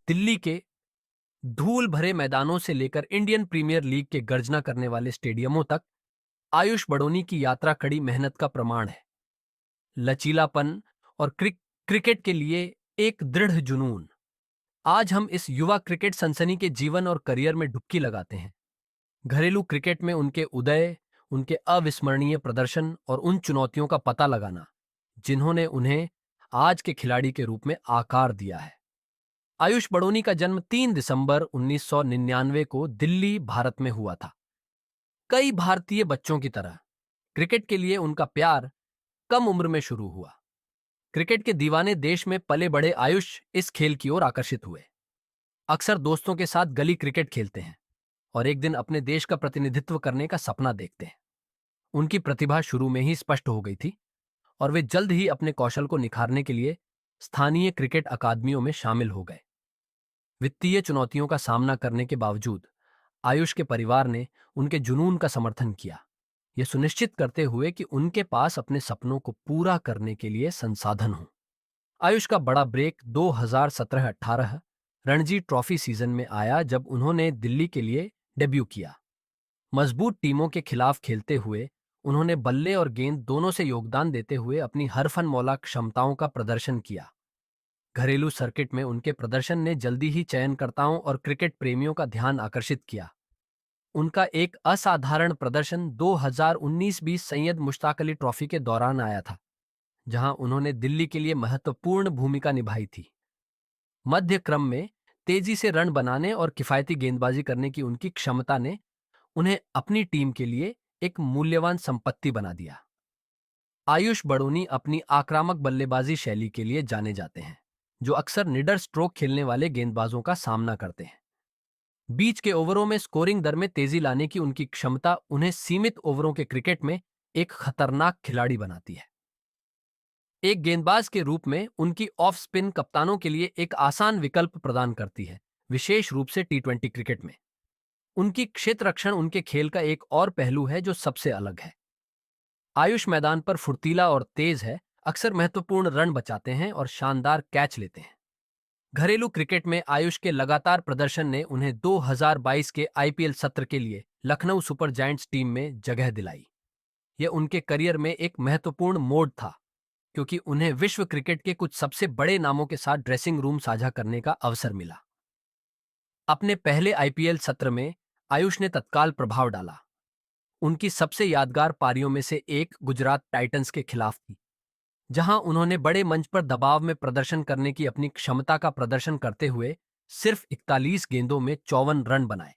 दिल्ली के धूल भरे मैदानों से लेकर इंडियन प्रीमियर लीग के गर्जना करने वाले स्टेडियमों तक आयुष बड़ोनी की यात्रा कड़ी मेहनत का प्रमाण है। लचीलापन और क्रिकेट के लिए एक दृढ़ जुनून। आज हम इस युवा क्रिकेट सनसनी के जीवन और करियर में डुबकी लगाते हैं। घरेलू क्रिकेट में उनके उदय, उनके अविस्मरणीय प्रदर्शन और उन चुनौतियों का पता लगाना जिन्होंने उन्हें आज के खिलाड़ी के रूप में आकार दिया है। आयुष बड़ोनी का जन्म 3 दिसंबर 1999 को दिल्ली, भारत में हुआ था। कई भारतीय बच्चों की तरह क्रिकेट के लिए उनका प्यार कम उम्र में शुरू हुआ। क्रिकेट के दीवाने देश में पले बड़े आयुष इस खेल की ओर आकर्षित हुए। अक्सर दोस्तों के साथ गली क्रिकेट खेलते हैं और एक दिन अपने देश का प्रतिनिधित्व करने का सपना देखते हैं। उनकी प्रतिभा शुरू में ही स्पष्ट हो गई थी और वे जल्द ही अपने कौशल को निखारने के लिए स्थानीय क्रिकेट अकादमियों में शामिल हो गए। वित्तीय चुनौतियों का सामना करने के बावजूद आयुष के परिवार ने उनके जुनून का समर्थन किया, यह सुनिश्चित करते हुए कि उनके पास अपने सपनों को पूरा करने के लिए संसाधन हो। आयुष का बड़ा ब्रेक 2017-18 रणजी ट्रॉफी सीजन में आया, जब उन्होंने दिल्ली के लिए डेब्यू किया। मजबूत टीमों के खिलाफ खेलते हुए उन्होंने बल्ले और गेंद दोनों से योगदान देते हुए अपनी हर फनमौला क्षमताओं का प्रदर्शन किया। घरेलू सर्किट में उनके प्रदर्शन ने जल्दी ही चयनकर्ताओं और क्रिकेट प्रेमियों का ध्यान आकर्षित किया। उनका एक असाधारण प्रदर्शन 2019-20 सैयद मुश्ताक अली ट्रॉफी के दौरान आया था, जहां उन्होंने दिल्ली के लिए महत्वपूर्ण भूमिका निभाई थी। मध्य क्रम में तेजी से रन बनाने और किफायती गेंदबाजी करने की उनकी क्षमता ने उन्हें अपनी टीम के लिए एक मूल्यवान संपत्ति बना दिया। आयुष बड़ोनी अपनी आक्रामक बल्लेबाजी शैली के लिए जाने जाते हैं, जो अक्सर निडर स्ट्रोक खेलने वाले गेंदबाजों का सामना करते हैं। बीच के ओवरों में स्कोरिंग दर में तेजी लाने की उनकी क्षमता उन्हें सीमित ओवरों के क्रिकेट में एक खतरनाक खिलाड़ी बनाती है। एक गेंदबाज के रूप में उनकी ऑफ स्पिन कप्तानों के लिए एक आसान विकल्प प्रदान करती है, विशेष रूप से टी20 क्रिकेट में। उनकी क्षेत्र रक्षण उनके खेल का एक और पहलू है जो सबसे अलग है। आयुष मैदान पर फुर्तीला और तेज है, अक्सर महत्वपूर्ण रन बचाते हैं और शानदार कैच लेते हैं। घरेलू क्रिकेट में आयुष के लगातार प्रदर्शन ने उन्हें 2022 के आईपीएल सत्र के लिए लखनऊ सुपर जायंट्स टीम में जगह दिलाई। यह उनके करियर में एक महत्वपूर्ण मोड़ था, क्योंकि उन्हें विश्व क्रिकेट के कुछ सबसे बड़े नामों के साथ ड्रेसिंग रूम साझा करने का अवसर मिला। अपने पहले आईपीएल सत्र में आयुष ने तत्काल प्रभाव डाला। उनकी सबसे यादगार पारियों में से एक गुजरात टाइटंस के खिलाफ थी, जहां उन्होंने बड़े मंच पर दबाव में प्रदर्शन करने की अपनी क्षमता का प्रदर्शन करते हुए सिर्फ 41 गेंदों में 54 रन बनाए।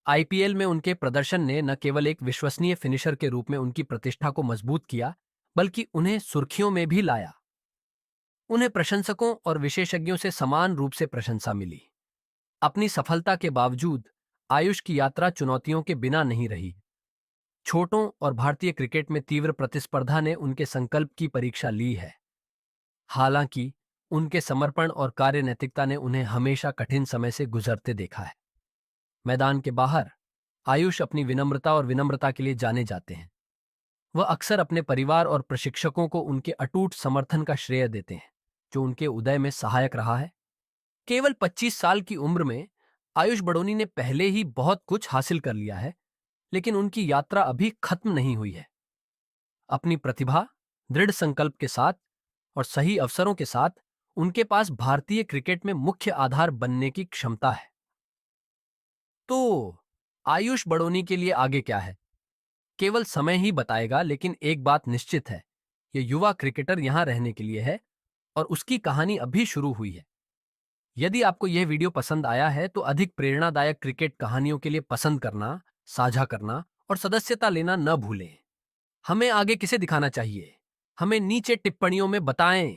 आईपीएल में उनके प्रदर्शन ने न केवल एक विश्वसनीय फिनिशर के रूप में उनकी प्रतिष्ठा को मजबूत किया, बल्कि उन्हें सुर्खियों में भी लाया। उन्हें प्रशंसकों और विशेषज्ञों से समान रूप से प्रशंसा मिली। अपनी सफलता के बावजूद आयुष की यात्रा चुनौतियों के बिना नहीं रही। छोटों और भारतीय क्रिकेट में तीव्र प्रतिस्पर्धा ने उनके संकल्प की परीक्षा ली है। हालांकि उनके समर्पण और कार्य नैतिकता ने उन्हें हमेशा कठिन समय से गुजरते देखा है। मैदान के बाहर आयुष अपनी विनम्रता और विनम्रता के लिए जाने जाते हैं। वह अक्सर अपने परिवार और प्रशिक्षकों को उनके अटूट समर्थन का श्रेय देते हैं, जो उनके उदय में सहायक रहा है। केवल 25 साल की उम्र में आयुष बड़ोनी ने पहले ही बहुत कुछ हासिल कर लिया है, लेकिन उनकी यात्रा अभी खत्म नहीं हुई है। अपनी प्रतिभा, दृढ़ संकल्प के साथ और सही अवसरों के साथ उनके पास भारतीय क्रिकेट में मुख्य आधार बनने की क्षमता है। तो आयुष बड़ोनी के लिए आगे क्या है, केवल समय ही बताएगा, लेकिन एक बात निश्चित है, यह युवा क्रिकेटर यहां रहने के लिए है और उसकी कहानी अभी शुरू हुई है। यदि आपको यह वीडियो पसंद आया है तो अधिक प्रेरणादायक क्रिकेट कहानियों के लिए पसंद करना, साझा करना और सदस्यता लेना न भूलें। हमें आगे किसे दिखाना चाहिए, हमें नीचे टिप्पणियों में बताएं।